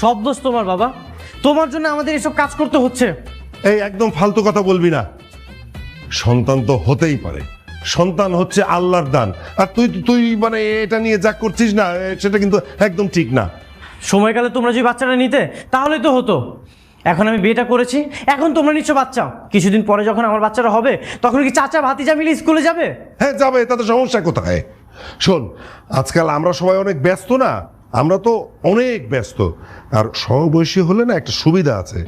সব দোষ তোমার বাবা, তোমার জন্য আমাদের এসব কাজ করতে হচ্ছে। এই একদম ফালতু কথা বলবি না। সন্তান তো হতেই পারে, সন্তান হচ্ছে আল্লাহর দান। আর তুই তুই মানে এটা নিয়ে যা করছিস না, সেটা কিন্তু একদম ঠিক না। সময়কালে তোমরা যদি বাচ্চাটা নিতে তাহলেই তো হতো। এখন আমি বিয়েটা করেছি, এখন তোমরা নিচ্ছ বাচ্চা। কিছুদিন পরে যখন আমার বাচ্চাটা হবে তখন কি চাচা ভাতিজা মিলে স্কুলে যাবে? হ্যাঁ যাবে, তাতে সমস্যা কোথায়? শোন, আজকাল আমরা সবাই অনেক ব্যস্ত না, আমরা তো অনেক ব্যস্ত। আর সমবয়সী হলে না একটা সুবিধা আছে,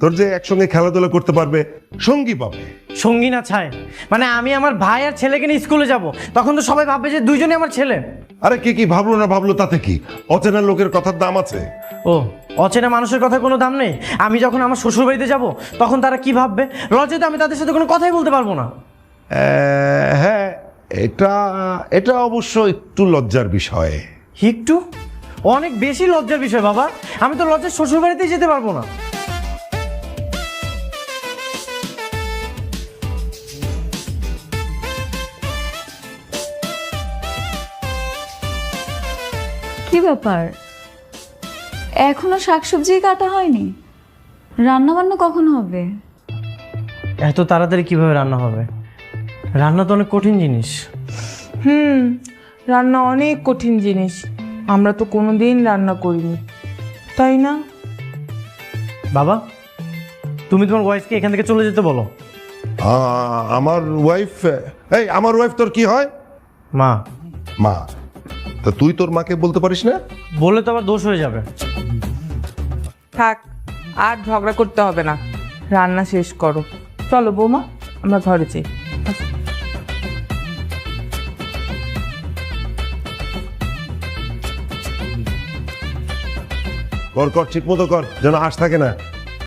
তোর যে একসঙ্গে খেলাধুলা করতে পারবে, সঙ্গী পাবে। সঙ্গী না ছায়, মানে আমি আমার ভাই আর ছেলেকে নিয়ে স্কুলে যাব, তখন তো সবাই ভাববে যে দুইজনই আমার ছেলে। আরে কে কি ভাবলো না ভাবলো তাতে কি? অচেনা লোকের কথার দাম আছে। ও, অচেনা মানুষের কথা কোনো দাম নেই? আমি যখন আমার শ্বশুর বাড়িতে যাব তখন তারা কি ভাববে? লজ্জাতে আমি তাদের সাথে কোনো কথাই বলতে পারবো না। হ্যাঁ, এটা এটা অবশ্য একটু লজ্জার বিষয়। একটু? অনেক বেশি লজ্জার বিষয় বাবা। আমি তো লজ্জার শ্বশুর বাড়িতেই যেতে পারবো না। কি ব্যাপার, এখনো শাকসবজি কাটা হয়নি? রান্না বান্না কখন হবে? এত তাড়াতাড়ি কিভাবে রান্না হবে? রান্না তো অনেক কঠিন জিনিস। রান্না অনেক কঠিন জিনিস, আমরা তো কোনোদিন রান্না করিনি, তাই না? বাবা, তুমি তোমার ওয়াইফকে এখান থেকে চলে যেতে বলো। আমার ওয়াইফ? এই আমার ওয়াইফ তোর কি হয়? মা। মা? তা তুই তোর মাকে বলতে পারিস না? বললে তো আবার দোষ হয়ে যাবে। থাক, আর ঝগড়া করতে হবে না, রান্না শেষ করো। চলো বৌমা, আমরা ঘরে যাই। কর কর, ঠিক মতো কর, যেন আশ থাকে না।